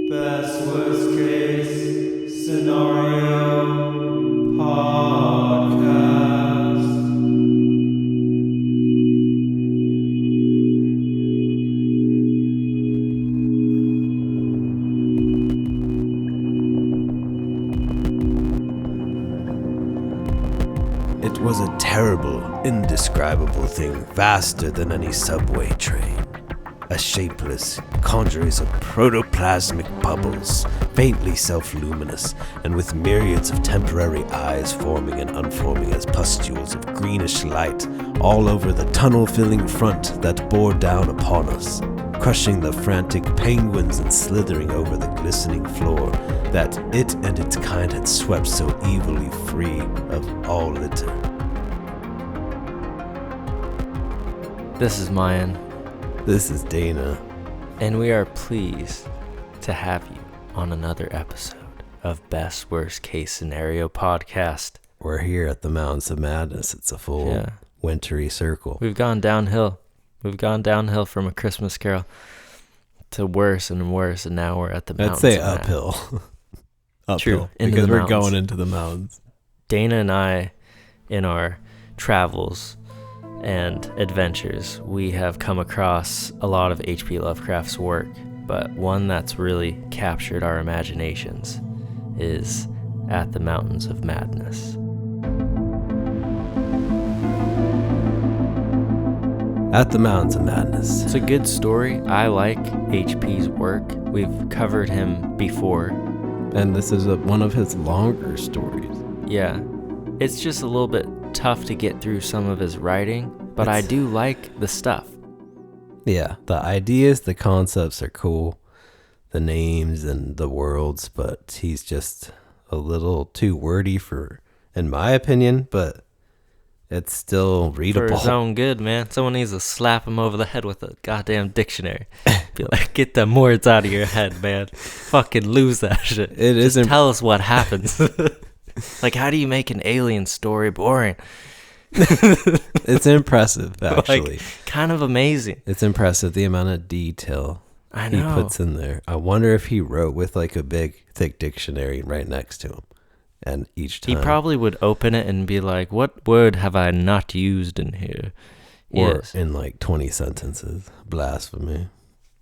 Best worst case scenario podcast. It was a terrible, indescribable thing, vaster than any subway train. A shapeless congeries of protoplasmic bubbles, faintly self-luminous, and with myriads of temporary eyes forming and unforming as pustules of greenish light all over the tunnel-filling front that bore down upon us, crushing the frantic penguins and slithering over the glistening floor that it and its kind had swept so evilly free of all litter. This is Mayan, This is Dana. and we are pleased to have you on another episode of Best Worst Case Scenario Podcast. We're here at the Mountains of Madness. It's a full wintry circle. We've gone downhill. We've gone downhill from A Christmas Carol to worse and worse, and now we're at the mountains. I'd say uphill. Uphill. True, because we're going into the mountains. Dana and I, in our travels and adventures, we have come across a lot of H.P. Lovecraft's work, but one that's really captured our imaginations is At the Mountains of Madness. At the Mountains of Madness. It's a good story. I like H.P.'s work. We've covered him before. And this is one of his longer stories. Yeah. It's just a little bit tough to get through some of his writing, but I do like the stuff. Yeah, the ideas, the concepts are cool. The names and the worlds, but he's just a little too wordy in my opinion, but it's still readable. For his own good, man. Someone needs to slap him over the head with a goddamn dictionary. Be like, get them words out of your head, man. Fucking lose that shit. Just tell us what happens. Like, how do you make an alien story boring? It's impressive, actually. Like, kind of amazing. It's impressive, the amount of detail he puts in there. I wonder if he wrote with like a big, thick dictionary right next to him. And each time he probably would open it and be like, what word have I not used in here? Or in like 20 sentences. Blasphemy.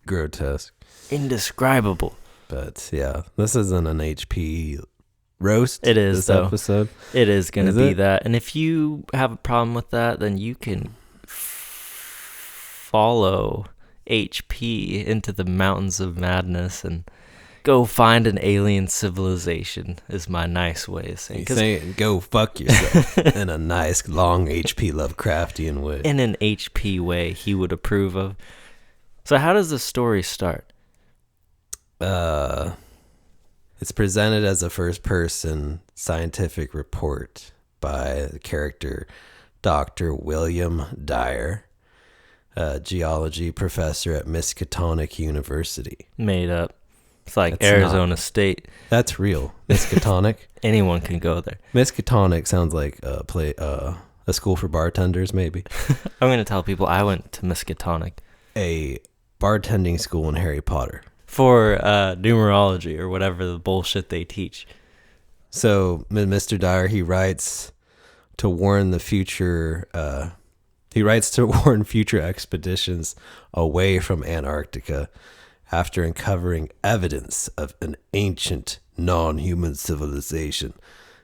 Grotesque. Indescribable. But yeah, this isn't an HP roast. It is, this though. Episode. It is going to be that. And if you have a problem with that, then you can follow HP into the Mountains of Madness and go find an alien civilization, is my nice way of saying. He's saying go fuck yourself in a nice, long HP Lovecraftian way. In an HP way he would approve of. So how does the story start? It's presented as a first-person scientific report by the character Dr. William Dyer, a geology professor at Miskatonic University. Made up. It's like Arizona State. That's real. Miskatonic. Anyone can go there. Miskatonic sounds like a school for bartenders, maybe. I'm going to tell people I went to Miskatonic. A bartending school in Harry Potter. For numerology or whatever the bullshit they teach. So Mr. Dyer, he writes to warn the future. He writes to warn future expeditions away from Antarctica after uncovering evidence of an ancient non-human civilization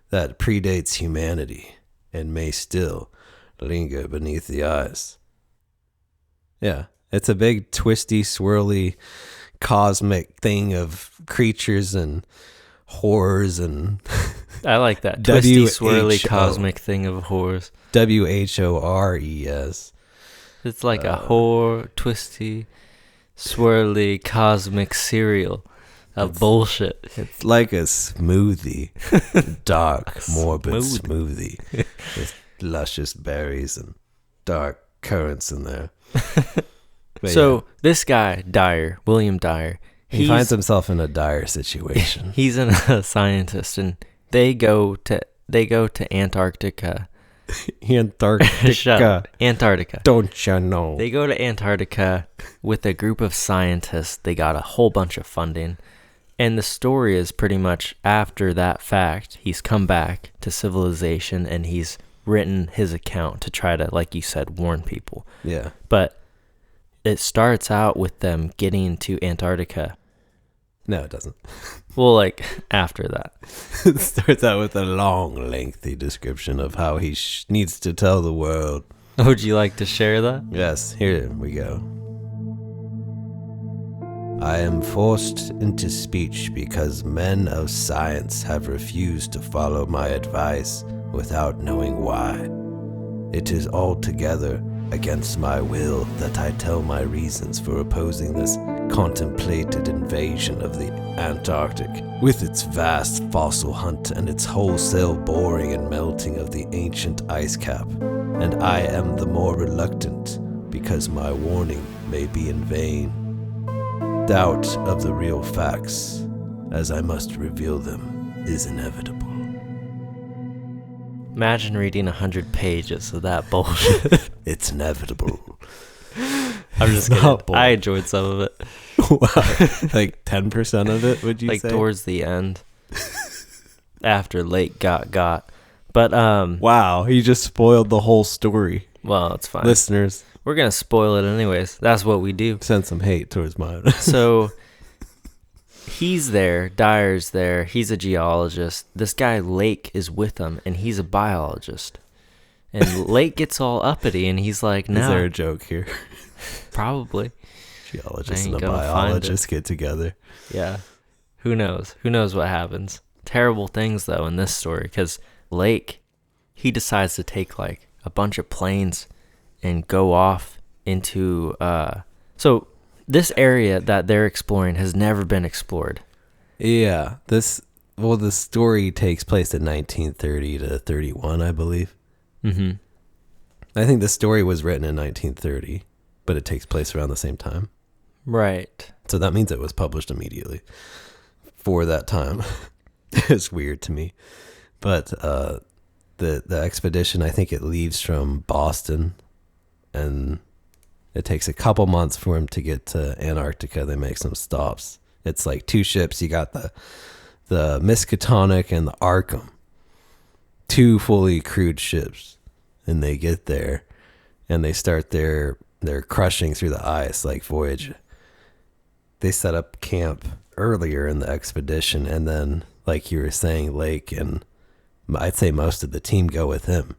that predates humanity and may still linger beneath the ice. Yeah, it's a big twisty, swirly, cosmic thing of creatures and horrors and I like that twisty, swirly, cosmic thing of horrors. WHORES. It's like a whore, twisty, swirly, cosmic cereal of bullshit. It's like a smoothie, dark, morbid smoothie with luscious berries and dark currants in there. So this guy, Dyer, William Dyer, he finds himself in a dire situation. He's a scientist, and they go to Antarctica. Antarctica. Don't you know? They go to Antarctica with a group of scientists. They got a whole bunch of funding, And the story is pretty much after that fact, he's come back to civilization and he's written his account to try to, like you said, warn people. Yeah. But it starts out with them getting to Antarctica. No, it doesn't. Well, like after that. It starts out with a long, lengthy description of how he needs to tell the world. Would you like to share that? Yes, here we go. I am forced into speech because men of science have refused to follow my advice without knowing why. It is altogether against my will that I tell my reasons for opposing this contemplated invasion of the Antarctic, with its vast fossil hunt and its wholesale boring and melting of the ancient ice cap. And I am the more reluctant because my warning may be in vain. Doubt of the real facts, as I must reveal them, is inevitable. Imagine reading 100 pages of that bullshit. It's inevitable. I'm just kidding. I enjoyed some of it. Wow. Like 10% of it, would you like say? Like towards the end. After Lake got. But, wow, he just spoiled the whole story. Well, it's fine. Listeners. We're going to spoil it anyways. That's what we do. Send some hate towards mine. So he's there. Dyer's there. He's a geologist. This guy, Lake, is with him, and he's a biologist. And Lake gets all uppity, and he's like, no. Is there a joke here? Probably. Geologist and a biologist get together. Yeah. Who knows? Who knows what happens? Terrible things, though, in this story, because Lake, he decides to take, like, a bunch of planes and go off into so this area that they're exploring has never been explored. Yeah, the story takes place in 1930 to 31, I believe. Mm-hmm. I think the story was written in 1930, but it takes place around the same time. Right. So that means it was published immediately for that time. It's weird to me. But the expedition, I think it leaves from Boston, and it takes a couple months for him to get to Antarctica. They make some stops. It's like two ships. You got the Miskatonic and the Arkham, two fully crewed ships, and they get there, and they start their crushing through the ice like Voyager. They set up camp earlier in the expedition, and then, like you were saying, Lake and I'd say most of the team go with him.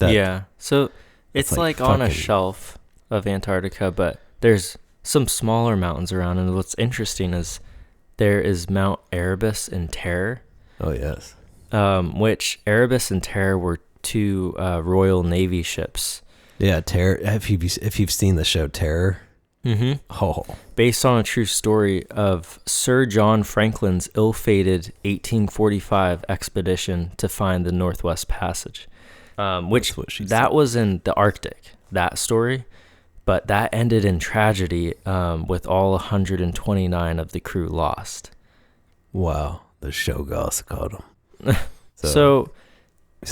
Yeah. So it's like on a shelf of Antarctica, but there's some smaller mountains around. And what's interesting is there is Mount Erebus and Terror. Oh, yes. Which Erebus and Terror were two Royal Navy ships. Yeah, Terror. If you've seen the show Terror. Mm-hmm. Oh. Based on a true story of Sir John Franklin's ill-fated 1845 expedition to find the Northwest Passage, which that was in the Arctic, that story, but that ended in tragedy with all 129 of the crew lost. Wow, the show goss got him. So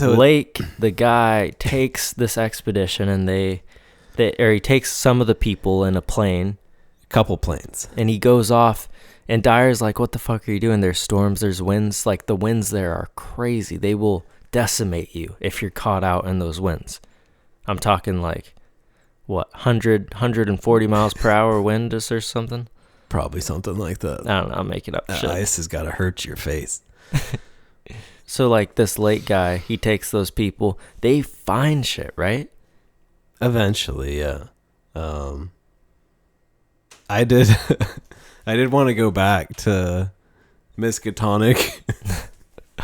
Lake, the guy, takes this expedition, and he takes some of the people in a plane. Couple planes. And he goes off, and Dyer's like, what the fuck are you doing? There's storms, there's winds. Like, the winds there are crazy. They will decimate you if you're caught out in those winds. I'm talking like, what, 140 miles per hour wind or something? Probably something like that. I don't know, I'm making up shit. Ice has got to hurt your face. So, like, this Lake guy, he takes those people. They find shit, right? Eventually, yeah. I did want to go back to Miskatonic.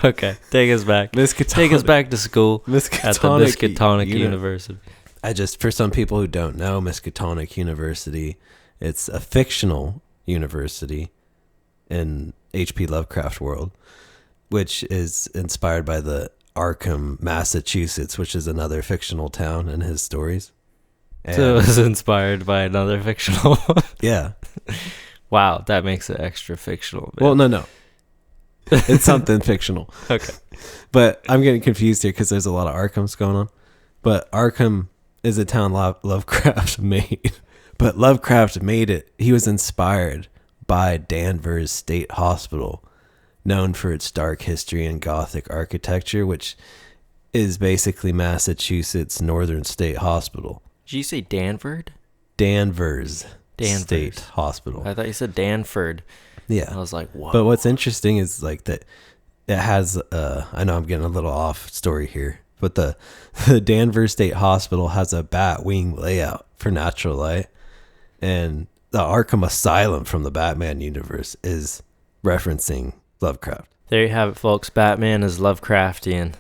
Okay, take us back. Take us back to school at the Miskatonic University. For some people who don't know, Miskatonic University, it's a fictional university in H.P. Lovecraft world, which is inspired by the Arkham, Massachusetts, which is another fictional town in his stories. And so it was inspired by another fictional one? Yeah. Wow, that makes it extra fictional. Well, Man. no. It's something fictional. Okay. But I'm getting confused here because there's a lot of Arkhams going on. But Arkham is a town Lovecraft made. But Lovecraft made it. He was inspired by Danvers State Hospital, known for its dark history and Gothic architecture, which is basically Massachusetts Northern State Hospital. Did you say Danvers? Danvers State Hospital. I thought you said Danford. Yeah. I was like, whoa. But what's interesting is like that it has, I know I'm getting a little off story here, but the Danvers State Hospital has a bat wing layout for natural light. And the Arkham Asylum from the Batman universe is referencing Lovecraft. There you have it, folks. Batman is Lovecraftian.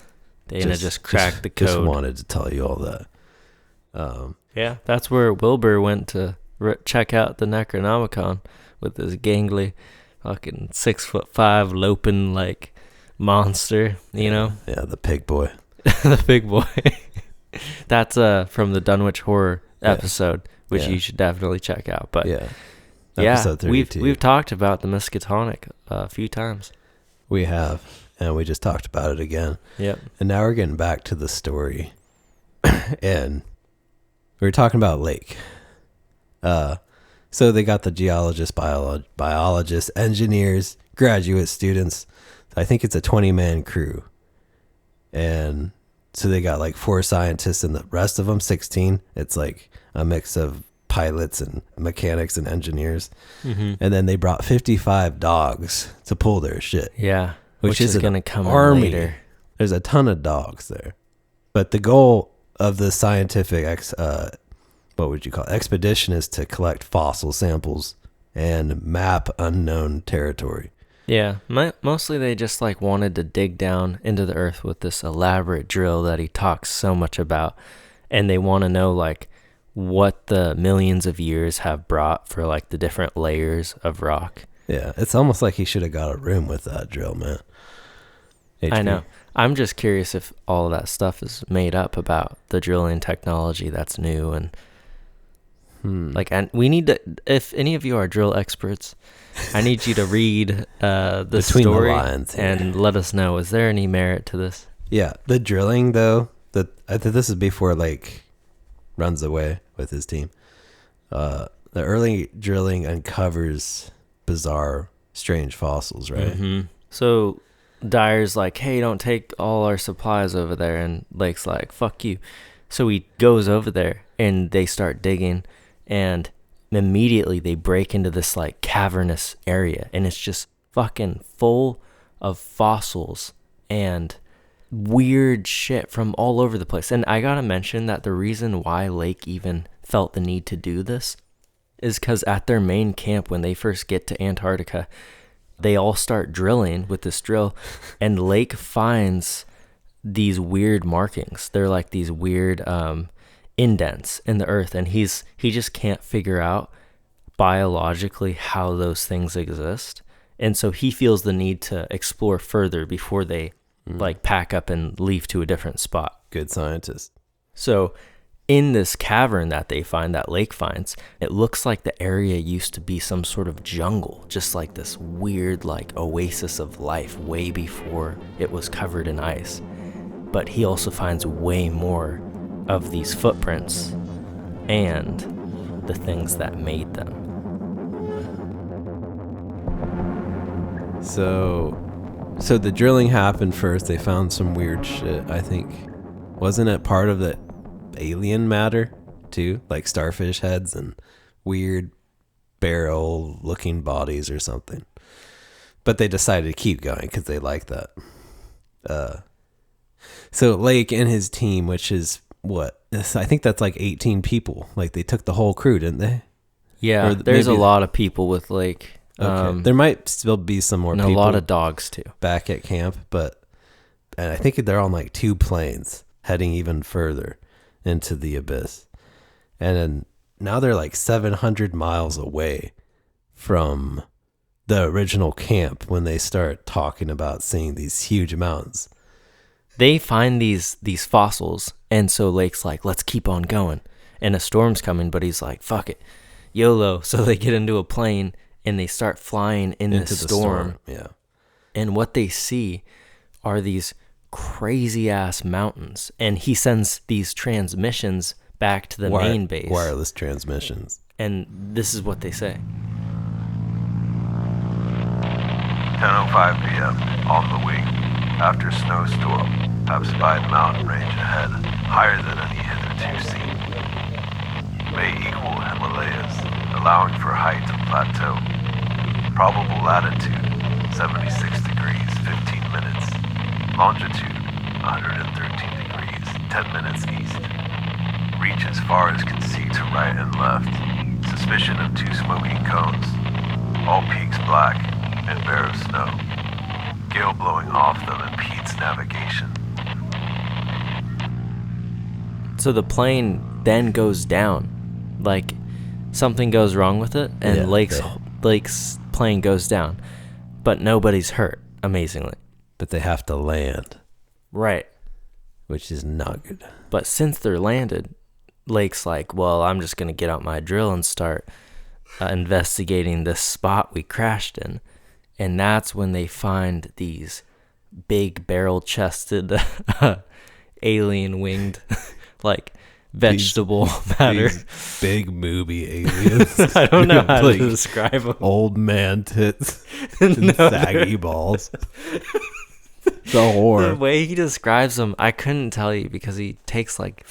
Dana just cracked the code. Just wanted to tell you all that. Yeah, that's where Wilbur went to check out the Necronomicon with his gangly fucking 6'5" loping like monster, you know? Yeah, the pig boy. The big boy. That's from the Dunwich Horror episode, which you should definitely check out. But yeah, episode 32. we've talked about the Miskatonic a few times. We have, and we just talked about it again. Yep. And now we're getting back to the story. And we were talking about Lake. So they got the geologists, biologists, engineers, graduate students. I think it's a 20-man crew. And so they got like 4 scientists and the rest of them 16. It's like a mix of pilots and mechanics and engineers. Mm-hmm. And then they brought 55 dogs to pull their shit. Yeah. Which is going to come army. Later. There's a ton of dogs there. But the goal of the scientific expedition is to collect fossil samples and map unknown territory. Yeah, mostly they just like wanted to dig down into the earth with this elaborate drill that he talks so much about, and they want to know like what the millions of years have brought for like the different layers of rock. Yeah, it's almost like he should have got a room with that drill, man. HP. I know. I'm just curious if all of that stuff is made up about the drilling technology that's new and like, and we need to, if any of you are drill experts, I need you to read the Between story the lines and let us know, is there any merit to this? Yeah, the drilling though, I think this is before Lake runs away with his team. The early drilling uncovers bizarre, strange fossils, right? Mm-hmm. So Dyer's like, hey, don't take all our supplies over there. And Lake's like, fuck you. So he goes over there and they start digging, and immediately they break into this like cavernous area, and it's just fucking full of fossils and weird shit from all over the place. And I gotta mention that the reason why Lake even felt the need to do this is because at their main camp, when they first get to Antarctica, they all start drilling with this drill, and Lake finds these weird markings. They're like these weird indents in the earth, and he just can't figure out biologically how those things exist. And so he feels the need to explore further before they like pack up and leave to a different spot. Good scientist. So in this cavern that they find, that Lake finds, it looks like the area used to be some sort of jungle, just like this weird like oasis of life way before it was covered in ice. But he also finds way more of these footprints and the things that made them. So the drilling happened first. They found some weird shit, I think. Wasn't it part of the alien matter too? Like starfish heads and weird barrel looking bodies or something. But they decided to keep going because they like that. So Lake and his team, which is I think that's like 18 people. Like they took the whole crew, didn't they? Yeah, there's a lot of people with Lake. Okay. There might still be some more people. A lot of dogs too. Back at camp, and I think they're on like 2 planes heading even further into the abyss. And then now they're like 700 miles away from the original camp when they start talking about seeing these huge mountains. They find these fossils, and so Lake's like, let's keep on going. And a storm's coming, but he's like, fuck it, YOLO. So they get into a plane and they start flying into the storm. Yeah. And what they see are these crazy ass mountains. And he sends these transmissions back to the main base. Wireless transmissions. And this is what they say. 10:05 p.m. On the wing. After snowstorm, have spied mountain range ahead, higher than any hitherto seen. May equal Himalayas, allowing for height of plateau. Probable latitude, 76 degrees, 15 minutes. Longitude, 113 degrees, 10 minutes east. Reach as far as can see to right and left. Suspicion of 2 smoking cones. All peaks black and bare of snow. Gale blowing off them impedes navigation. So the plane then goes down. Like, something goes wrong with it, and Yeah, Lake's plane goes down. But nobody's hurt, amazingly. But they have to land, Right. which is not good. But since they're landed, Lake's like, well, I'm just going to get out my drill and start investigating this spot we crashed in. And that's when they find these big barrel-chested alien winged, like, vegetable matter. These big movie aliens. I don't know how Like, to describe them. Old man tits and saggy balls. The The horror. way he describes them, I couldn't tell you because he takes like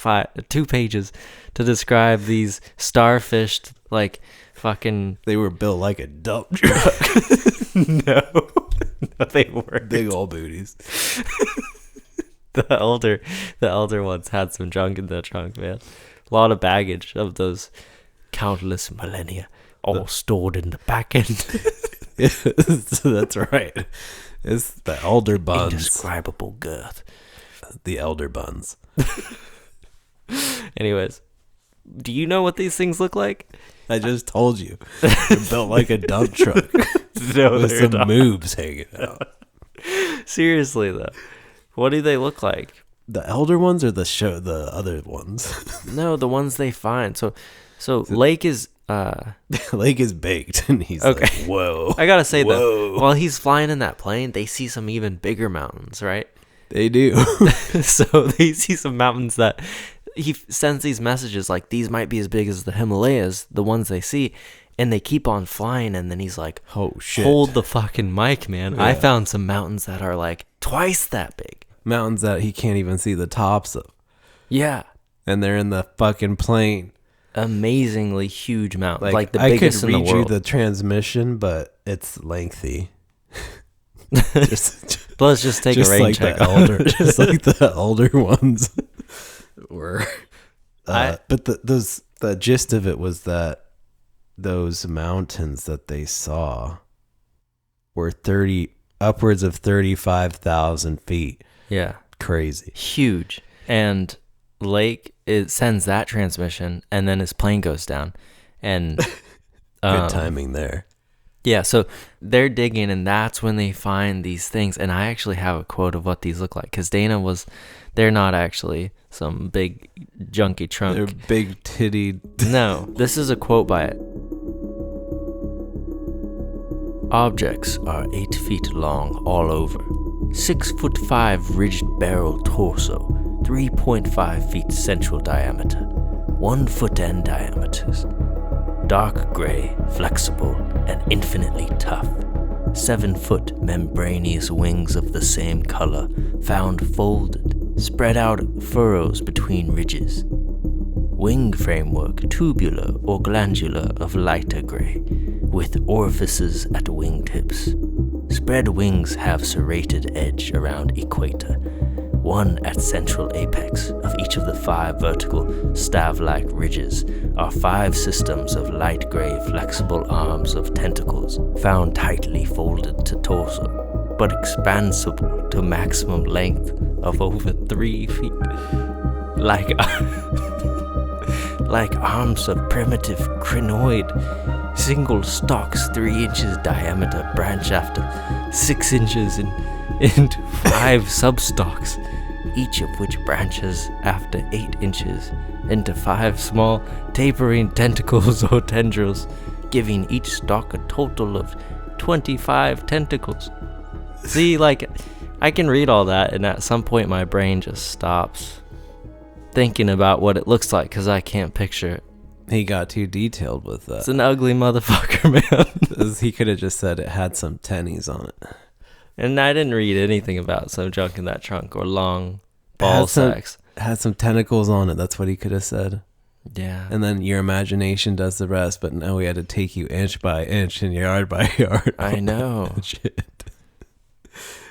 2 pages to describe these starfished, like, fucking... They were built like a dump truck. No, they weren't. Big old booties. The elder ones had some junk in their trunk, man. A lot of baggage of those countless millennia, all stored in the back end. So that's right. It's the elder buns. Indescribable girth. The elder buns. Anyways, do you know what these things look like? I just told you. They're built like a dump truck. No, with they're some not. moobs hanging out. Seriously though, what do they look like? The elder ones or the other ones? No, the ones they find. So Lake is Lake is baked, and he's Okay. like, whoa. I gotta say though, Whoa. while he's flying in that plane, they see some even bigger mountains, right? They do. So they see some mountains that he sends these messages like, these might be as big as the Himalayas, the ones they see, and they keep on flying. And then he's like, Oh, shit. hold the fucking mic, man. I Yeah. found some mountains that are like twice that big. Mountains that he can't even see the tops of. Yeah. And they're in the fucking plane. Amazingly huge mountains. Like the I biggest could in read the world. you the transmission, but it's lengthy. just Let's just take a rain like check. the elder, just like the older ones were. But the gist of it was that those mountains that they saw were upwards of 35,000 feet. Yeah. Crazy. Huge. And Lake sends that transmission, and then his plane goes down. And Good timing there. yeah, so they're digging, and that's when they find these things. And I actually have a quote of what these look like, because they're not actually some big junky trunk. They're big titty. No, this is a quote by it. Objects are 8 feet long all over, 6'5" rigid barrel torso, 3.5 feet central diameter, 1 foot end diameters, dark gray, flexible, and infinitely tough. 7-foot membranous wings of the same color, found folded, spread out furrows between ridges. Wing framework tubular or glandular of lighter gray, with orifices at wingtips. Spread wings have serrated edge around equator, one at central apex of each of the 5 vertical staff-like ridges are 5 systems of light gray flexible arms of tentacles found tightly folded to torso, but expansible to maximum length of over 3 feet. Like arms of primitive crinoid, single stalks 3 inches diameter branch after 6 inches into 5 substalks, each of which branches after 8 inches into 5 small tapering tentacles or tendrils, giving each stalk a total of 25 tentacles. See, like, I can read all that, and at some point my brain just stops thinking about what it looks like because I can't picture it. He got too detailed with that. It's an ugly motherfucker, man. He could have just said it had some tennies on it. And I didn't read anything about some junk in that trunk or long ball sacks. Had some tentacles on it. That's what he could have said. Yeah. And then your imagination does the rest. But now we had to take you inch by inch and yard by yard. I know. Shit.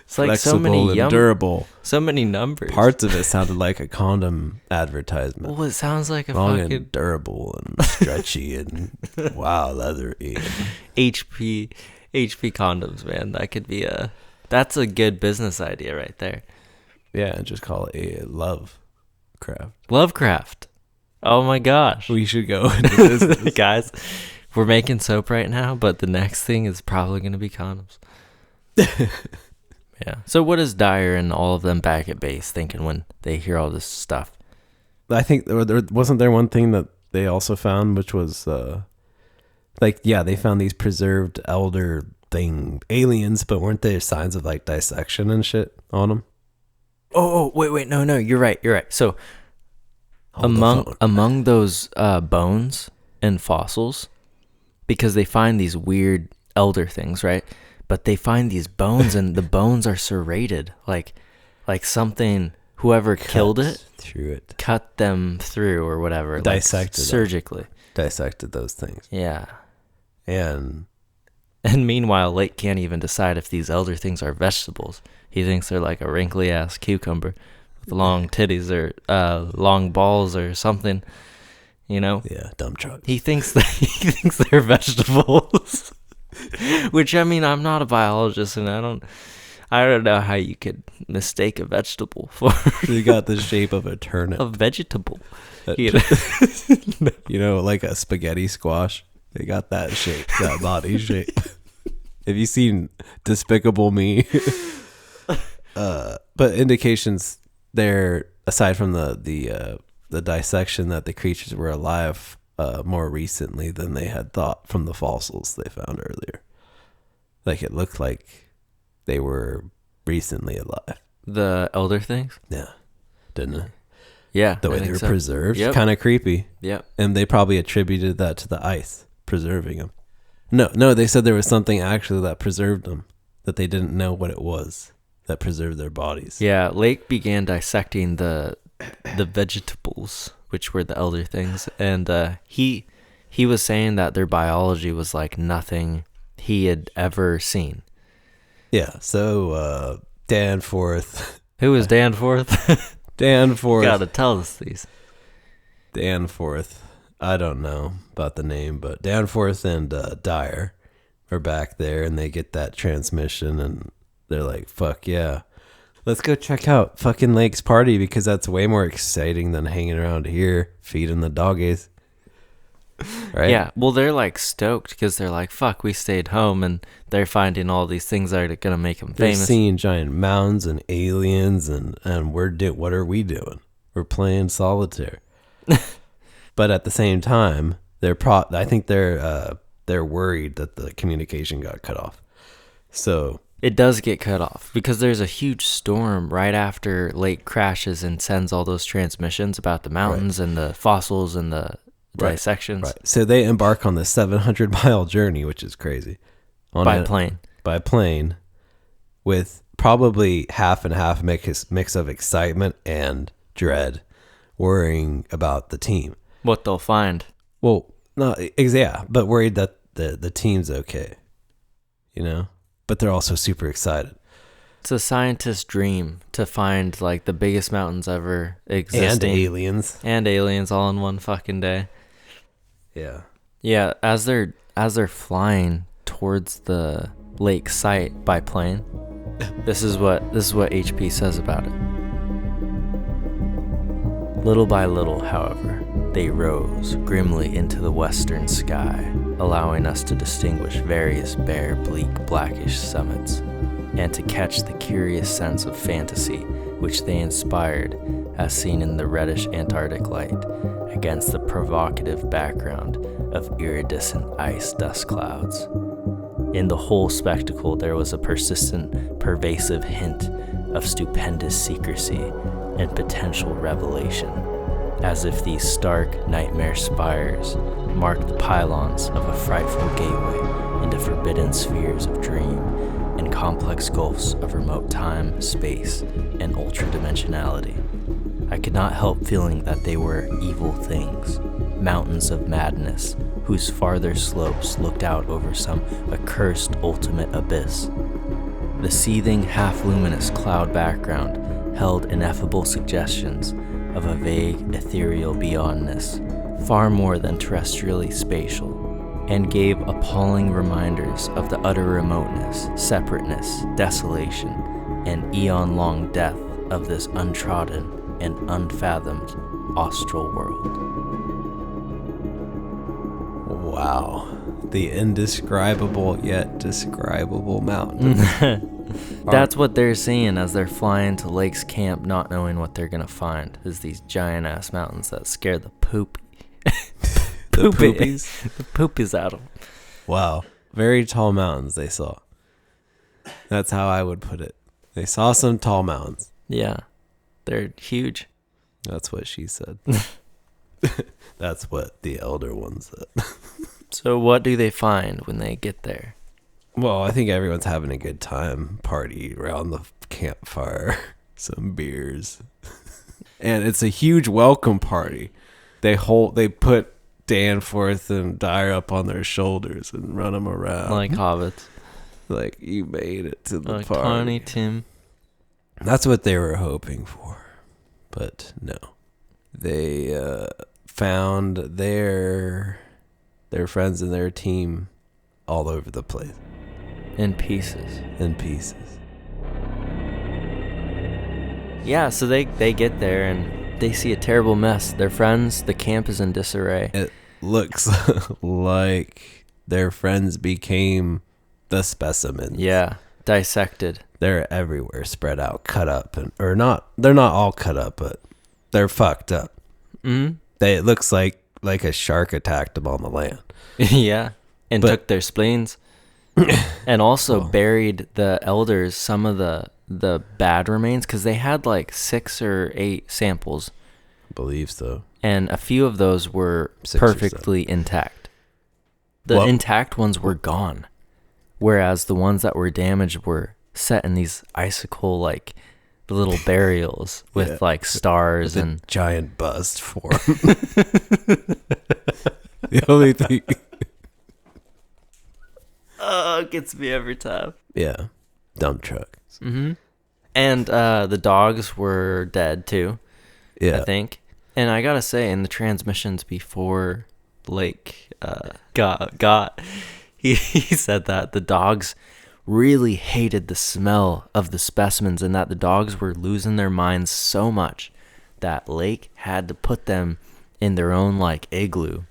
It's like Flexible and durable. So many numbers. Parts of it sounded like a condom advertisement. Well, it sounds like a Long fucking and durable and stretchy and wow, leathery. HP condoms, man. That could be that's a good business idea right there. Yeah, just call it a Lovecraft. Lovecraft. Oh my gosh. We should go into business. Guys, we're making soap right now, but the next thing is probably going to be condoms. Yeah. So what is Dyer and all of them back at base thinking when they hear all this stuff? I think there wasn't there one thing that they also found, which was they found these preserved elder thing aliens, but weren't there signs of like dissection and shit on them? Oh, wait, no, you're right. So among those bones and fossils, because they find these weird elder things, right? But they find these bones, and the bones are serrated, like something. Whoever killed it, cut them through or whatever, dissected surgically, dissected those things. Yeah, and meanwhile, Lake can't even decide if these elder things are vegetables. He thinks they're like a wrinkly ass cucumber with long titties or long balls or something. You know? Yeah, dump truck. He thinks they're vegetables. Which, I mean, I'm not a biologist, and I don't know how you could mistake a vegetable for. They got the shape of a turnip. A vegetable. You know, like a spaghetti squash. They got that shape, that body shape. Have you seen Despicable Me? But indications there, aside from the dissection, that the creatures were alive more recently than they had thought from the fossils they found earlier. Like it looked like they were recently alive. The elder things? Yeah. Didn't it? Yeah. The way they were preserved. Yep. Kind of creepy. Yep. And they probably attributed that to the ice preserving them. No, they said there was something actually that preserved them, that they didn't know what it was that preserved their bodies. Yeah, Lake began dissecting the vegetables, which were the elder things, and he was saying that their biology was like nothing he had ever seen. Yeah, so Danforth. Who is Danforth? Danforth. Gotta tell us these. Danforth. I don't know about the name, but Danforth and Dyer are back there, and they get that transmission, and they're like, fuck yeah. Let's go check out fucking Lake's party, because that's way more exciting than hanging around here feeding the doggies. Right? Yeah, well, they're like stoked because they're like, fuck, we stayed home, and they're finding all these things that are going to make them famous. They're seeing giant mounds and aliens, and what are we doing? We're playing solitaire. But at the same time, I think they're worried that the communication got cut off. So it does get cut off because there's a huge storm right after Lake crashes and sends all those transmissions about the mountains and the fossils and the dissections. Right. So they embark on this 700-mile journey, which is crazy. By plane. With probably half and half mix of excitement and dread, worrying about the team. What they'll find. Well, no, yeah, but worried that the team's okay, you know? But they're also super excited. It's a scientist's dream to find like the biggest mountains ever existing. And aliens all in one fucking day. Yeah. Yeah, as they're flying towards the lake site by plane, this is what HP says about it. Little by little, however, they rose grimly into the western sky, allowing us to distinguish various bare, bleak, blackish summits, and to catch the curious sense of fantasy which they inspired as seen in the reddish Antarctic light against the provocative background of iridescent ice dust clouds. In the whole spectacle there was a persistent, pervasive hint of stupendous secrecy and potential revelation. as if these stark nightmare spires marked the pylons of a frightful gateway into forbidden spheres of dream and complex gulfs of remote time, space, and ultradimensionality. I could not help feeling that they were evil things, mountains of madness, whose farther slopes looked out over some accursed ultimate abyss. The seething, half-luminous cloud background held ineffable suggestions of a vague, ethereal beyondness, far more than terrestrially spatial, and gave appalling reminders of the utter remoteness, separateness, desolation, and eon-long death of this untrodden and unfathomed austral world. Wow. The indescribable yet describable mountains. That's what they're seeing as they're flying to Lake's camp, not knowing what they're gonna find, is these giant-ass mountains that scare the poopies out of them. Wow. Very tall mountains they saw. That's how I would put it. They saw some tall mountains. Yeah. They're huge. That's what she said. That's what the elder one said. So what do they find when they get there? Well, I think everyone's having a good time. Party around the campfire. Some beers. And it's a huge welcome party. They put Danforth and Dyer up on their shoulders and run them around. Like hobbits. Like, you made it to the Like party. Tiny Tim. That's what they were hoping for. But no. They found their friends and their team all over the place. In pieces. Yeah, so they get there and they see a terrible mess. Their friends, the camp is in disarray. It looks like their friends became the specimens. Yeah, dissected. They're everywhere, spread out, cut up, they're not all cut up, but they're fucked up. Mm-hmm. It looks like a shark attacked them on the land. Yeah, and took their spleens. And also buried the elders, some of the bad remains, because they had like 6 or 8 samples. I believe so. And a few of those were perfectly intact. The intact ones were gone, whereas the ones that were damaged were set in these icicle like little burials with like stars with and a giant bust for them. The only thing. Oh, it gets me every time. Yeah, dump trucks. Mm-hmm. And the dogs were dead too. Yeah, I think. And I gotta say, in the transmissions before Lake got he said that the dogs really hated the smell of the specimens and that the dogs were losing their minds so much that Lake had to put them in their own like igloo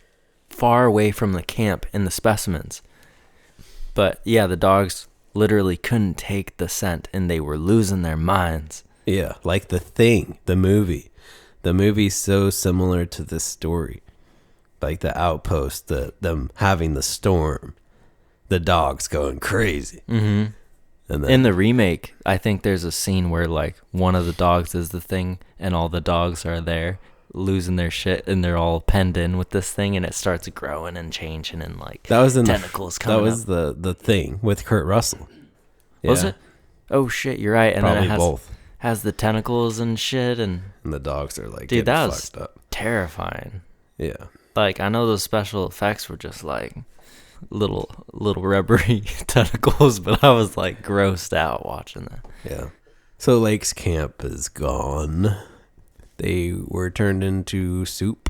far away from the camp and the specimens. But yeah, the dogs literally couldn't take the scent and they were losing their minds. Yeah, like The Thing, the movie. The movie's so similar to this story. Like the outpost, them having the storm, the dogs going crazy. Mm-hmm. And then, in the remake, I think there's a scene where like one of the dogs is the thing and all the dogs are there losing their shit and they're all penned in with this thing and it starts growing and changing and like that was in tentacles coming That was the Thing with Kurt Russell. Yeah. Was it? Oh shit, you're right. And probably then it both. Has the tentacles and shit and the dogs are like, dude, that was fucked up. Terrifying. Yeah. Like I know those special effects were just like little rubbery tentacles, but I was like grossed out watching that. Yeah. So Lake's camp is gone. They were turned into soup.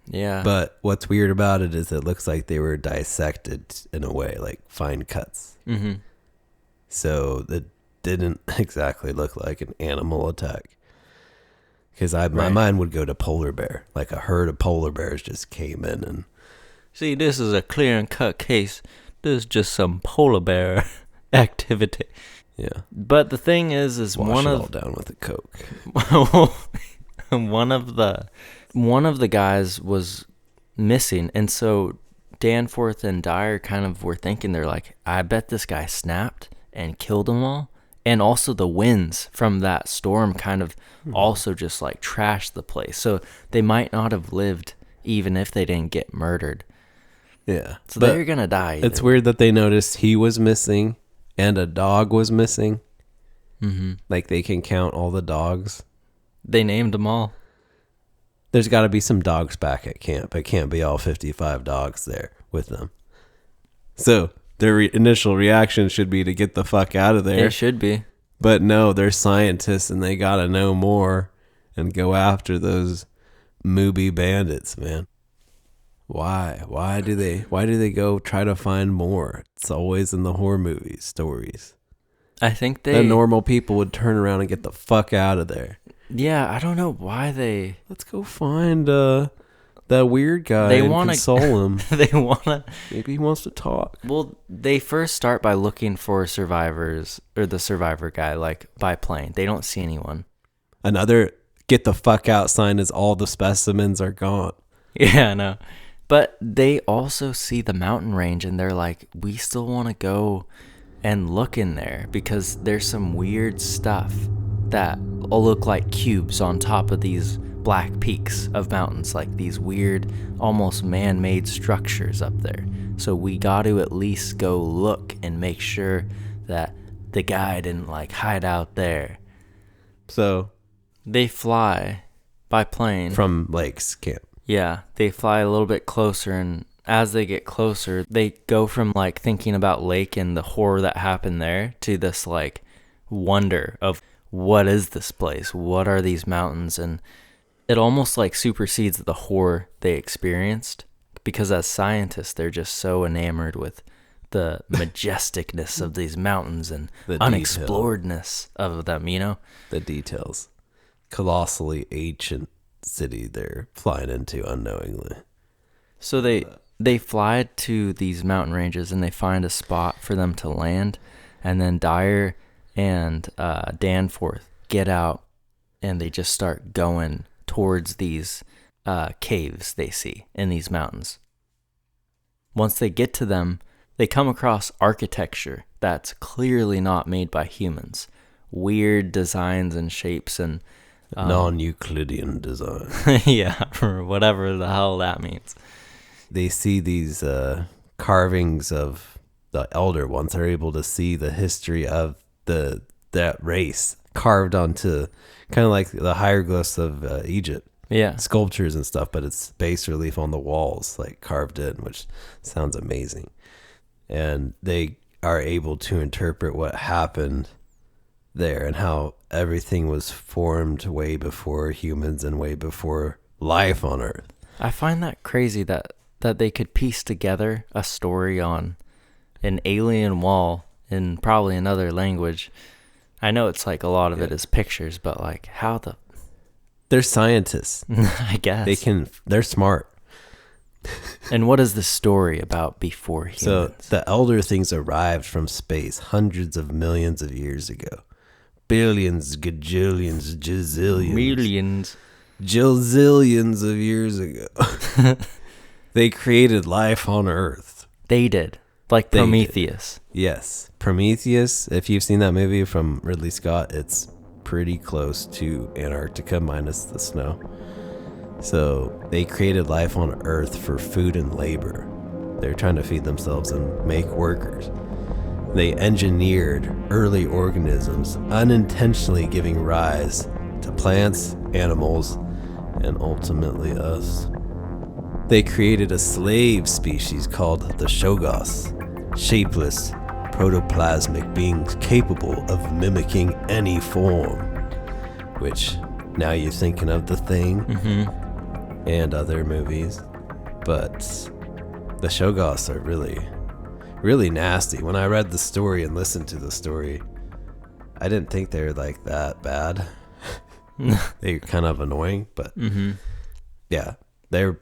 Yeah. But what's weird about it is it looks like they were dissected in a way, like fine cuts. Mm-hmm. So it didn't exactly look like an animal attack. Because my mind would go to polar bear. Like a herd of polar bears just came in and... See, this is a clear and cut case. This is just some polar bear activity. Yeah. But the thing is wash it all down with a Coke. one of the guys was missing, and so Danforth and Dyer kind of were thinking, they're like, I bet this guy snapped and killed them all And also the winds from that storm kind of also just like trashed the place. So they might not have lived even if they didn't get murdered. Yeah. So they're going to die either. It's weird that they noticed he was missing and a dog was missing. Mm-hmm. Like they can count all the dogs. They named them all. There's got to be some dogs back at camp. It can't be all 55 dogs there with them. So their initial reaction should be to get the fuck out of there. It should be. But no, they're scientists and they got to know more and go after those mooby bandits, man. Why? Why do they go try to find more? It's always in the horror movie stories. I think The normal people would turn around and get the fuck out of there. Yeah, I don't know why they... Let's go find that weird guy and console him. They want to... Maybe he wants to talk. Well, they first start by looking for survivors, or the survivor guy, like, by plane. They don't see anyone. Another get the fuck out sign is all the specimens are gone. Yeah, I know. But they also see the mountain range, and they're like, we still want to go and look in there, because there's some weird stuff that all look like cubes on top of these black peaks of mountains, like these weird, almost man-made structures up there. So we got to at least go look and make sure that the guy didn't like hide out there. So they fly by plane from Lakes Camp. Yeah, they fly a little bit closer, and as they get closer, they go from like thinking about Lake and the horror that happened there to this like wonder of what is this place? What are these mountains? And it almost like supersedes the horror they experienced, because as scientists, they're just so enamored with the majesticness of these mountains and the unexploredness of them, you know? The details. Colossally ancient city they're flying into unknowingly. So they fly to these mountain ranges and they find a spot for them to land, and then Dyer and Danforth get out and they just start going towards these caves they see in these mountains. Once they get to them, they come across architecture that's clearly not made by humans. Weird designs and shapes and non-Euclidean design. Yeah, or whatever the hell that means. They see these carvings of the elder ones. They're able to see the history of that race carved onto kind of like the hieroglyphs of Egypt. Yeah, sculptures and stuff, but it's bas relief on the walls, like carved in, which sounds amazing. And they are able to interpret what happened there and how everything was formed way before humans and way before life on Earth. I find that crazy that they could piece together a story on an alien wall in probably another language. I know it's like a lot of it is pictures, but like how the... They're scientists. I guess. They're smart. And what is the story about before humans? So the elder things arrived from space hundreds of millions of years ago. Billions, gajillions, jazillions. Millions. Jilzillions of years ago. They created life on Earth. They did. Like Prometheus. Yes. Prometheus, if you've seen that movie from Ridley Scott, it's pretty close to Antarctica minus the snow. So they created life on Earth for food and labor. They're trying to feed themselves and make workers. They engineered early organisms, unintentionally giving rise to plants, animals, and ultimately us. They created a slave species called the Shoggoths, shapeless, protoplasmic beings capable of mimicking any form. Which, now you're thinking of The Thing and other movies. But the Shoggoths are really, really nasty. When I read the story and listened to the story, I didn't think they were like that bad. They're kind of annoying, but yeah, they're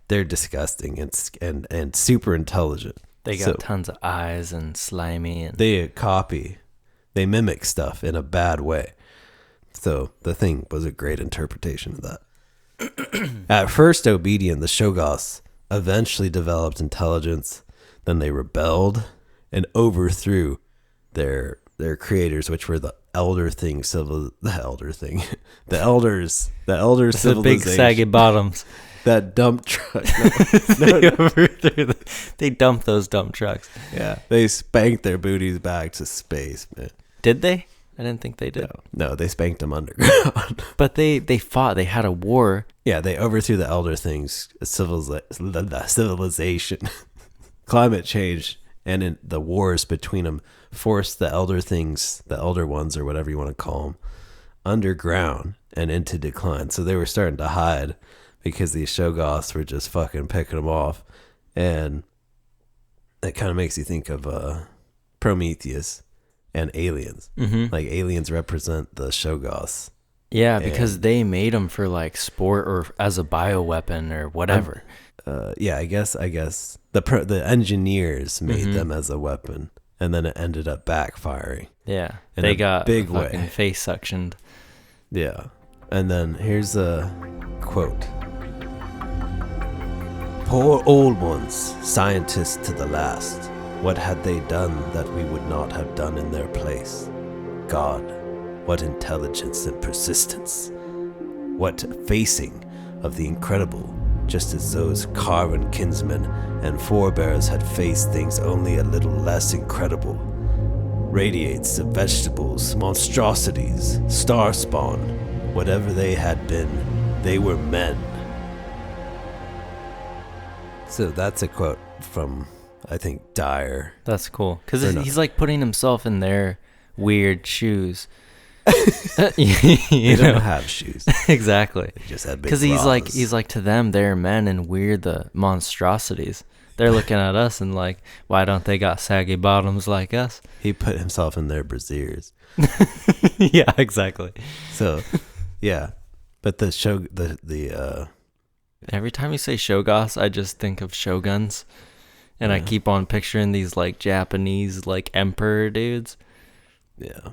disgusting and super intelligent. They got tons of eyes and slimy. And They mimic stuff in a bad way. So The Thing was a great interpretation of that. At first obedient, the Shoggoths eventually developed intelligence. Then they rebelled and overthrew their their creators, which were the elder thing, the elders, the civilization. big saggy bottoms. That dump truck. They dump those dump trucks. Yeah, they spanked their booties back to space, man. Did they? I didn't think they did. No, they spanked them underground. But they fought. They had a war. Yeah, they overthrew the elder things, civilization, climate change, and in the wars between them forced the elder things, the elder ones, or whatever you want to call them, underground and into decline. So they were starting to hide because these Shoggoths were just fucking picking them off. And it kind of makes you think of Prometheus and aliens. Mm-hmm. Like aliens represent the Shoggoths. Yeah, because they made them for like sport or as a bioweapon or whatever. I guess the engineers made them as a weapon, and then it ended up backfiring. Yeah, in they a got big fucking way. face suctioned. Yeah, and then here's a quote. Poor old ones, scientists to the last. What had they done that we would not have done in their place? God, what intelligence and persistence. What facing of the incredible, just as those carven kinsmen and forebears had faced things only a little less incredible. Radiates of vegetables, monstrosities, star spawn, whatever they had been, they were men. So that's a quote from, I think, Dyer. That's cool. Because he's like putting himself in their weird shoes. They don't have shoes. Exactly. They just had big Because he's like to them, they're men and we're the monstrosities. They're looking at us and like, why don't they got saggy bottoms like us? He put himself in their brassieres. Yeah, exactly. So, yeah. But Every time you say Shoggoths, I just think of Shoguns. And I keep on picturing these like Japanese like emperor dudes. Yeah.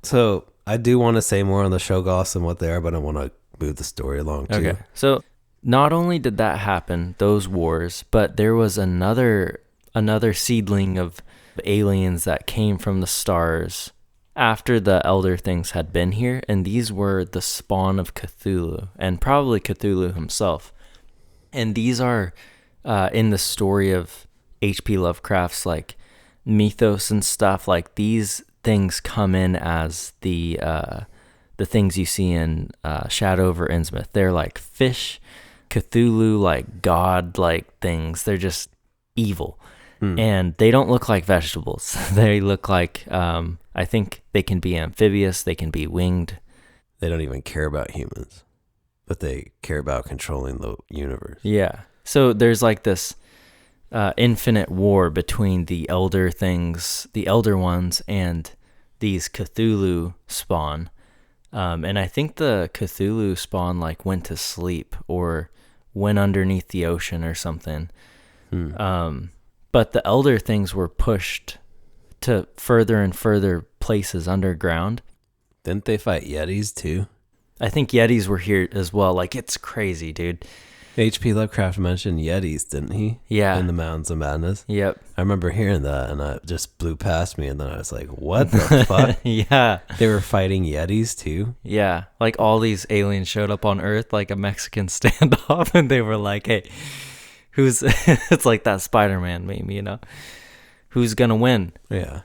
So I do want to say more on the Shoggoths and what they are, but I want to move the story along too. Okay. So not only did that happen, those wars, but there was another seedling of aliens that came from the stars after the elder things had been here, and these were the spawn of Cthulhu, and probably Cthulhu himself. And these are in the story of H.P. Lovecraft's like mythos and stuff. Like these things come in as the things you see in Shadow over Innsmouth. They're like fish, Cthulhu, like god-like things. They're just evil. And they don't look like vegetables. They look like, I think they can be amphibious, they can be winged. They don't even care about humans, but they care about controlling the universe. Yeah. So there's like this infinite war between the elder things, the elder ones, and these Cthulhu spawn. And I think the Cthulhu spawn like went to sleep or went underneath the ocean or something. But the elder things were pushed to further and further places underground. Didn't they fight Yetis too? I think Yetis were here as well. Like, it's crazy, dude. H.P. Lovecraft mentioned Yetis, didn't he? Yeah. In the Mountains of Madness. Yep. I remember hearing that, and it just blew past me, and then I was like, what the fuck? Yeah. They were fighting Yetis too? Yeah. Like, all these aliens showed up on Earth, like a Mexican standoff, and they were like, hey, it's like that Spider-Man meme, you know? Who's gonna win? Yeah.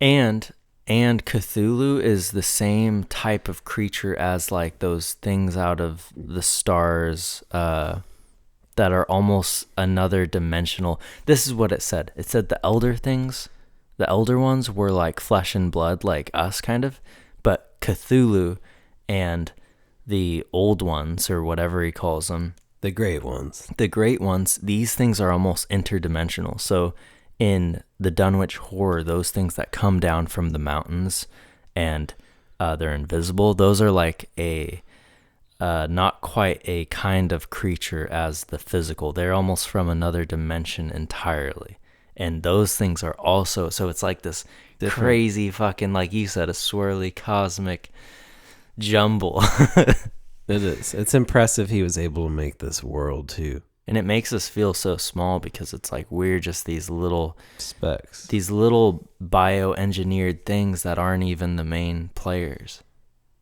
And Cthulhu is the same type of creature as like those things out of the stars that are almost another dimensional. This is what it said. It said the elder things, the elder ones were like flesh and blood, like us kind of, but Cthulhu and the old ones, or whatever he calls them, The great ones. These things are almost interdimensional. So in the Dunwich Horror, those things that come down from the mountains and they're invisible, those are like a not quite a kind of creature as the physical. They're almost from another dimension entirely. And those things are also, so it's like this crazy fucking, like you said, a swirly cosmic jumble. It is. It's impressive he was able to make this world too. And it makes us feel so small because it's like we're just these little specks, these little bioengineered things that aren't even the main players.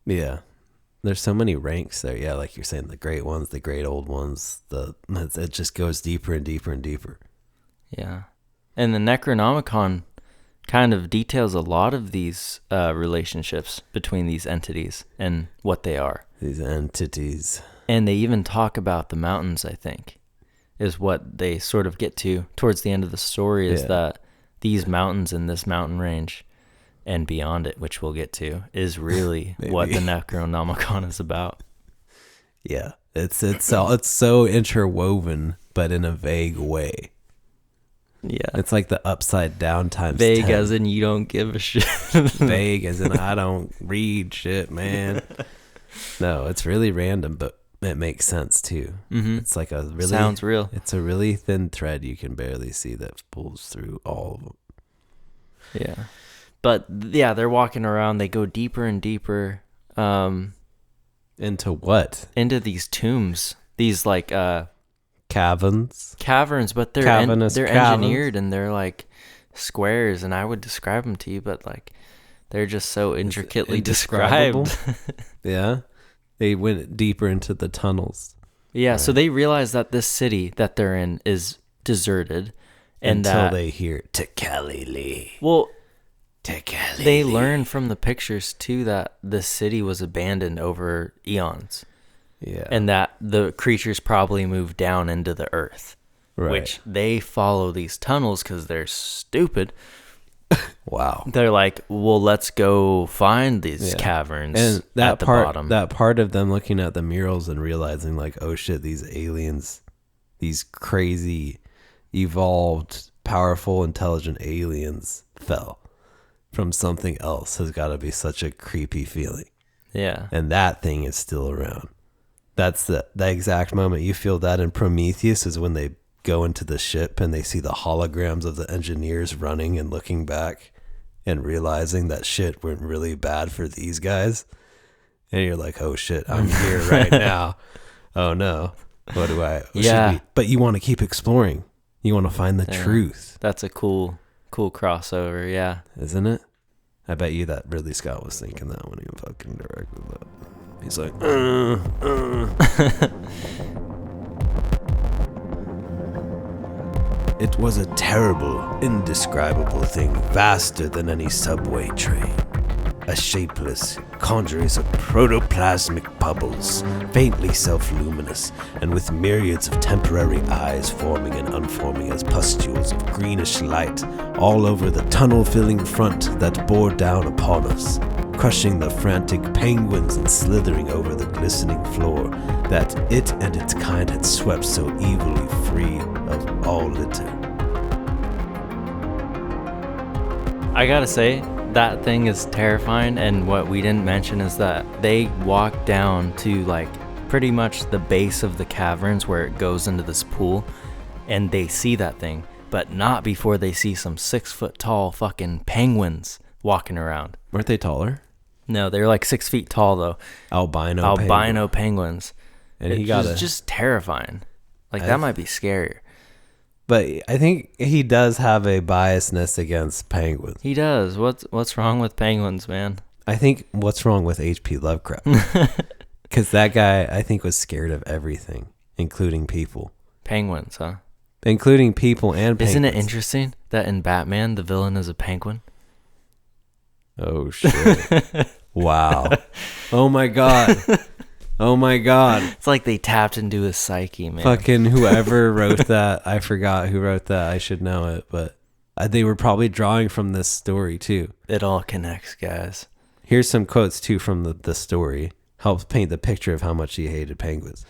Yeah. There's so many ranks there. Yeah, like you're saying, the great ones, the great old ones. It just goes deeper and deeper and deeper. Yeah. And the Necronomicon kind of details a lot of these relationships between these entities and what they are. These entities. And they even talk about the mountains, I think, is what they sort of get to towards the end of the story, is that these mountains in this mountain range and beyond it, which we'll get to, is really what the Necronomicon is about. Yeah. It's so interwoven, but in a vague way. Yeah. It's like the upside down times vague 10. as in you don't give a shit. Vague as in I don't read shit, man. No, it's really random, but it makes sense too. Mm-hmm. It's like a really sounds real. It's a really thin thread you can barely see that pulls through all of them. Yeah. But yeah, they're walking around. They go deeper and deeper. Into what? Into these tombs. These like caverns, but they're engineered and they're like squares, and I would describe them to you, but like they're just so intricately described. Yeah. They went deeper into the tunnels. Yeah, right. So they realize that this city that they're in is deserted. And until they hear Tekalili. Well, Tekalili. They learn from the pictures, too, that the city was abandoned over eons. Yeah. And that the creatures probably moved down into the earth. Right. Which they follow these tunnels because they're stupid. Wow. They're like, well, let's go find these caverns and that at the part, bottom. That part of them looking at the murals and realizing like, oh shit, these aliens, these crazy, evolved, powerful, intelligent aliens fell from something else has got to be such a creepy feeling. Yeah. And that thing is still around. That's the exact moment you feel that in Prometheus is when they go into the ship and they see the holograms of the engineers running and looking back and realizing that shit went really bad for these guys. And you're like, oh shit, I'm here right now. Oh no. What do I? Yeah. But you want to keep exploring. You want to find the truth. That's a cool crossover. Yeah. Isn't it? I bet you that Ridley Scott was thinking that when he fucking directed that. He's like, It was a terrible, indescribable thing, vaster than any subway train. A shapeless congeries of protoplasmic bubbles, faintly self-luminous, and with myriads of temporary eyes forming and unforming as pustules of greenish light all over the tunnel-filling front that bore down upon us, crushing the frantic penguins and slithering over the glistening floor that it and its kind had swept so evilly free of all litter. I gotta say, that thing is terrifying, and what we didn't mention is that they walk down to like pretty much the base of the caverns where it goes into this pool, and they see that thing, but not before they see some 6 foot tall fucking penguins walking around. Weren't they taller? No, they're like 6 feet tall though. Albino penguins. And it's just terrifying. Like that might be scarier. But I think he does have a biasness against penguins. He does. What's wrong with penguins, man? I think what's wrong with H.P. Lovecraft? Because that guy, I think, was scared of everything, including people. Penguins, huh? Including people and penguins. Isn't it interesting that in Batman, the villain is a penguin? Oh, shit. Wow. Oh, my God. Oh my God. It's like they tapped into his psyche, man. Fucking whoever wrote that. I forgot who wrote that. I should know it. But they were probably drawing from this story too. It all connects, guys. Here's some quotes too from the story. Helps paint the picture of how much he hated penguins.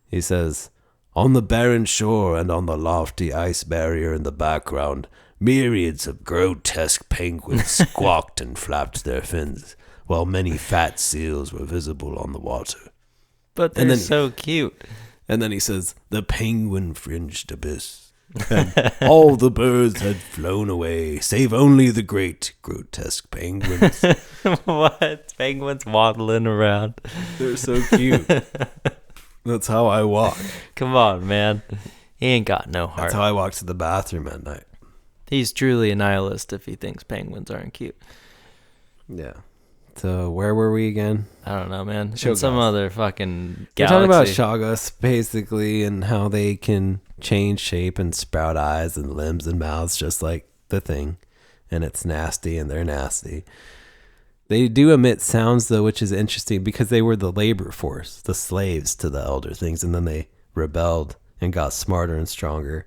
He says, "On the barren shore and on the lofty ice barrier in the background, myriads of grotesque penguins squawked and flapped their fins, while many fat seals were visible on the water. But they're so cute." And then he says, "The penguin-fringed abyss. And all the birds had flown away, save only the great, grotesque penguins." What? Penguins waddling around. They're so cute. That's how I walk. Come on, man. He ain't got no heart. That's how I walk to the bathroom at night. He's truly a nihilist if he thinks penguins aren't cute. Yeah. So where were we again? I don't know, man. Shoggoths. In some other fucking We're galaxy. talking about Shoggoths, basically, and how they can change shape and sprout eyes and limbs and mouths just like the thing. And it's nasty, and they're nasty. They do emit sounds, though, which is interesting because they were the labor force, the slaves to the elder things, and then they rebelled and got smarter and stronger.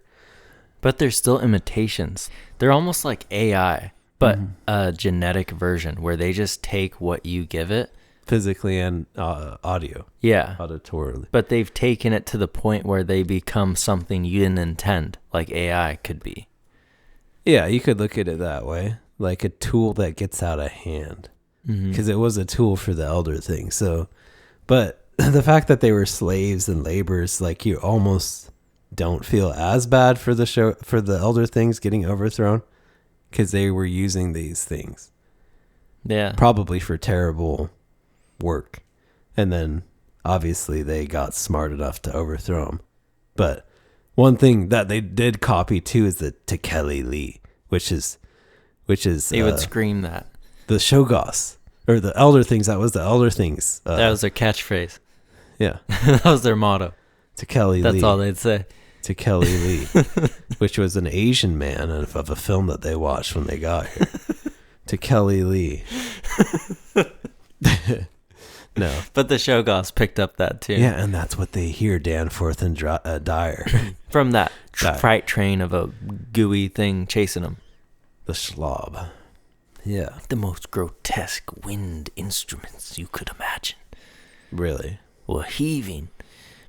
But they're still imitations. They're almost like AI, but a genetic version where they just take what you give it. Physically and audio. Yeah. Auditorily. But they've taken it to the point where they become something you didn't intend, like AI could be. Yeah, you could look at it that way. Like a tool that gets out of hand. Because it was a tool for the elder thing. So, but the fact that they were slaves and laborers, like you almost don't feel as bad for the elder things getting overthrown. Because they were using these things. Yeah. Probably for terrible work. And then, obviously, they got smart enough to overthrow them. But one thing that they did copy, too, is the Tekeli Lee, which is They would scream that. the Shoggoths. Or the elder things. That was the elder things. That was their catchphrase. Yeah. That was their motto. Tekeli Lee. That's all they'd say. Tekeli Lee. Which was an Asian man of a film that they watched when they got here. Tekeli Lee. No. But the Shoggoths picked up that too. Yeah, and that's what they hear, Danforth and Dyer. From that That- freight train of a gooey thing chasing them. The slob. Yeah. The most grotesque wind instruments you could imagine Really. were heaving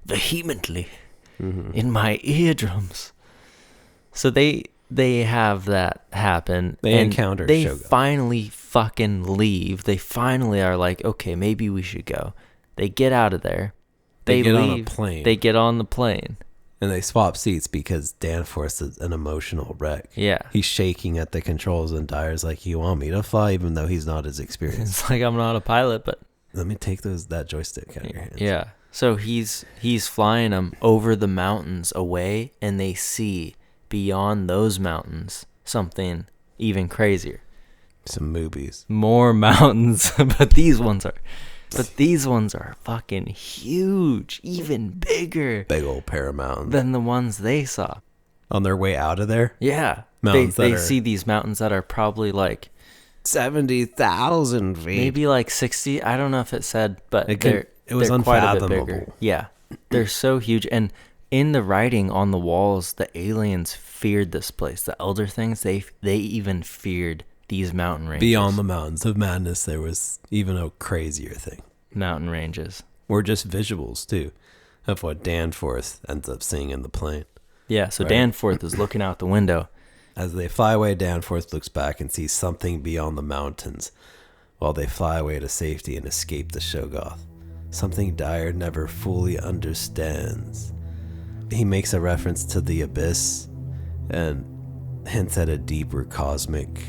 vehemently in my eardrums. So they have that happen. They and encounter They Shoggoth. finally fucking leave. They finally are like, okay, maybe we should go. They get out of there. They get leave. on a plane. They get on the plane. And they swap seats because Danforth is an emotional wreck. Yeah. He's shaking at the controls and Dyer's like, you want me to fly? Even though he's not as experienced. It's like I'm not a pilot, but Let me take that joystick out of your hands. yeah. So he's flying them over the mountains away, and they see beyond those mountains something even crazier. Some movies. More mountains, but these ones are fucking huge, even bigger Big old pair of mountains. than the ones they saw. On their way out of there? Yeah. Mountains they that are- see these mountains that are probably like 70,000 feet. maybe like 60. I don't know if it said, but It was they're quite a bit unfathomable. bigger. Yeah. They're so huge. And in the writing on the walls, the aliens feared this place. The elder things, they even feared these mountain ranges. Beyond the mountains of madness, there was even a crazier thing. Mountain ranges. Or just visuals, too, of what Danforth ends up seeing in the plane. Yeah, so Right. Danforth is looking out the window. As they fly away, Danforth looks back and sees something beyond the mountains while they fly away to safety and escape the Shoggoth. Something Dyer never fully understands. He makes a reference to the abyss and hints at a deeper cosmic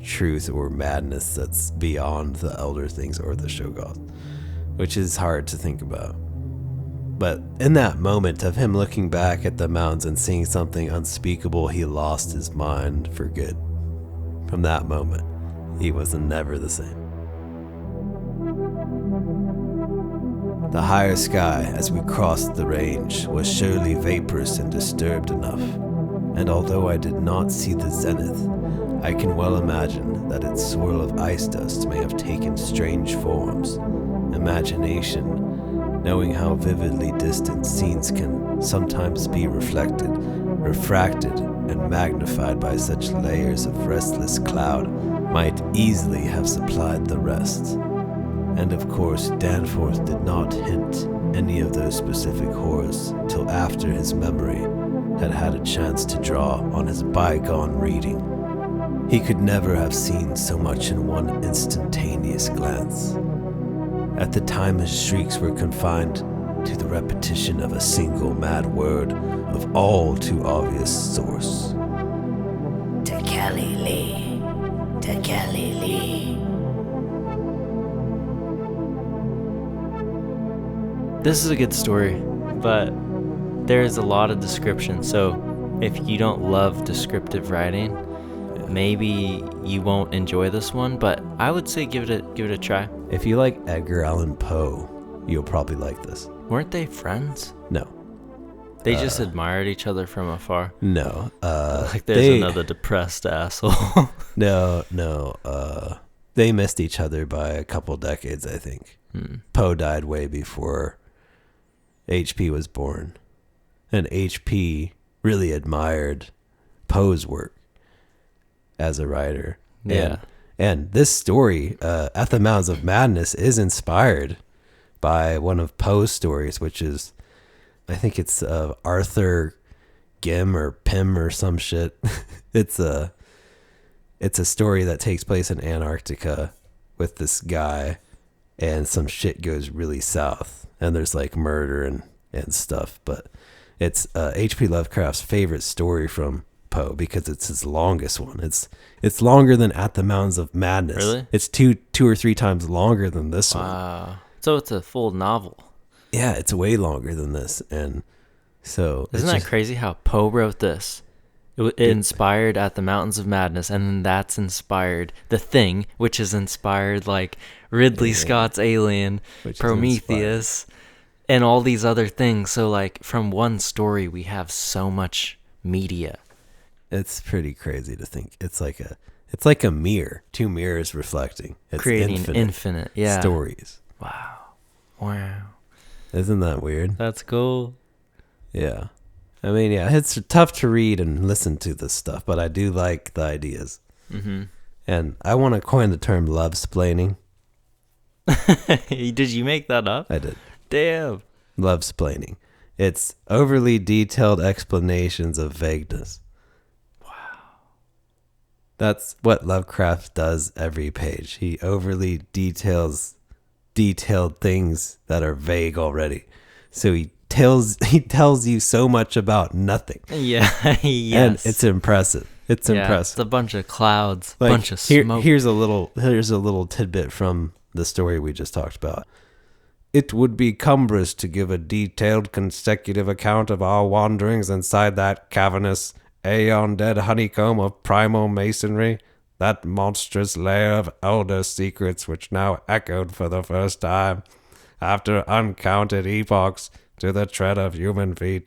truth or madness that's beyond the elder things or the Shoggoth, which is hard to think about. But in that moment of him looking back at the mountains and seeing something unspeakable, he lost his mind for good. From that moment, he was never the same. The higher sky as we crossed the range was surely vaporous and disturbed enough, and although I did not see the zenith, I can well imagine that its swirl of ice dust may have taken strange forms. Imagination, knowing how vividly distant scenes can sometimes be reflected, refracted, and magnified by such layers of restless cloud, might easily have supplied the rest. And of course, Danforth did not hint any of those specific horrors till after his memory had had a chance to draw on his bygone reading. He could never have seen so much in one instantaneous glance. At the time, his shrieks were confined to the repetition of a single mad word of all too obvious source. Tekeli Lee. Tekeli Lee. This is a good story. But there's a lot of description. So if you don't love descriptive writing, maybe you won't enjoy this one. But I would say give it a try. If you like Edgar Allan Poe, you'll probably like this. Weren't they friends? No. They just admired each other from afar. No. Like there's another depressed asshole. No. They missed each other by a couple decades, I think. Poe died way before HP was born. And HP really admired Poe's work as a writer. Yeah. And this story, At the Mountains of Madness, is inspired by one of Poe's stories, which is, I think it's Arthur Gim or Pym or some shit. It's a story that takes place in Antarctica with this guy, and some shit goes really south, and there's like murder and stuff. But it's H.P. Lovecraft's favorite story from Poe because it's his longest one. It's longer than At the Mountains of Madness. Really? It's two or three times longer than this one. Wow. So it's a full novel. Yeah, it's way longer than this. And so isn't that crazy how Poe wrote this? It inspired At the Mountains of Madness, and then that's inspired The Thing, which is inspired like Ridley Scott's Alien, Prometheus, and all these other things. So like from one story we have so much media. It's pretty crazy to think. It's like a mirror, two mirrors reflecting. It's creating infinite stories. Wow. Isn't that weird? That's cool. Yeah. I mean, yeah, it's tough to read and listen to this stuff, but I do like the ideas. Mm-hmm. And I want to coin the term love-splaining. Did you make that up? I did. Damn. Love-splaining. It's overly detailed explanations of vagueness. That's what Lovecraft does every page. He overly detailed things that are vague already. So he tells you so much about nothing. Yeah, yes. And it's impressive. It's impressive. It's a bunch of clouds, a bunch of smoke. Here's a little tidbit from the story we just talked about. It would be cumbrous to give a detailed consecutive account of our wanderings inside that cavernous aeon-dead honeycomb of primal masonry, that monstrous lair of elder secrets which now echoed for the first time, after uncounted epochs, to the tread of human feet.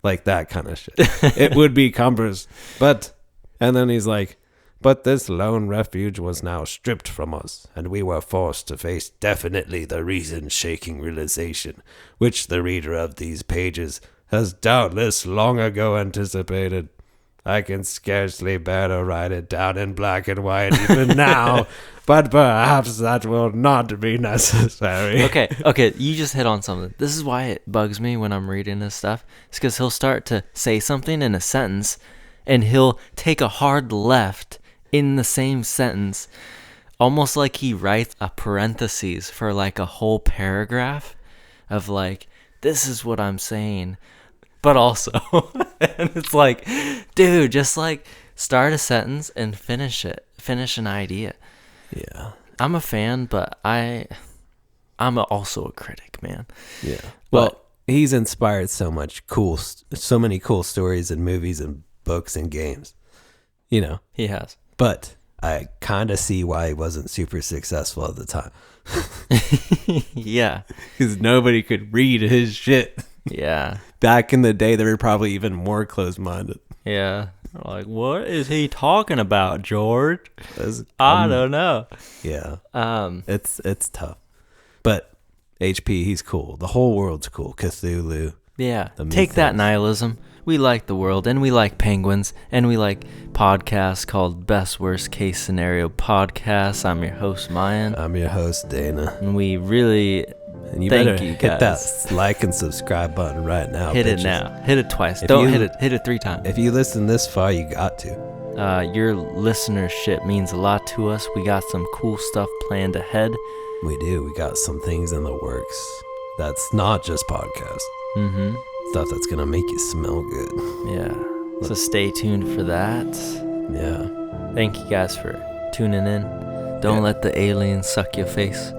Like that kind of shit. It would be cumbrous, and then he's like, but this lone refuge was now stripped from us, and we were forced to face definitely the reason-shaking realization, which the reader of these pages has doubtless long ago anticipated. I can scarcely bear to write it down in black and white even now, but perhaps that will not be necessary. Okay, you just hit on something. This is why it bugs me when I'm reading this stuff. It's because he'll start to say something in a sentence, and he'll take a hard left in the same sentence, almost like he writes a parentheses for like a whole paragraph of like, this is what I'm saying. But also, and it's like, dude, just like start a sentence and finish an idea. Yeah. I'm a fan, but I'm also a critic, man. Yeah. Well, he's inspired so many cool stories and movies and books and games. You know. He has. But I kind of see why he wasn't super successful at the time. Yeah. Because nobody could read his shit. Yeah. Back in the day, they were probably even more closed-minded. Yeah. Like, what is he talking about, George? I don't know. Yeah. It's tough. But HP, he's cool. The whole world's cool. Cthulhu. Yeah. Take that, nihilism. We like the world, and we like penguins, and we like podcasts called Best Worst Case Scenario Podcasts. I'm your host, Mayan. I'm your host, Dana. And we really... And you Thank better you, hit guys. that like and subscribe button right now. Hit bitches. it now. Hit it twice. Don't hit it. Hit it 3 times. If you listen this far, you got to. Your listenership means a lot to us. We got some cool stuff planned ahead. We do. We got some things in the works. That's not just podcasts. Mm-hmm. Stuff that's gonna make you smell good. Yeah. So stay tuned for that. Yeah. Thank you guys for tuning in. Don't let the aliens suck your face.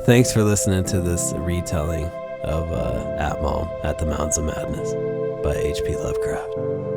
Thanks for listening to this retelling of At Mom at the Mountains of Madness by H.P. Lovecraft.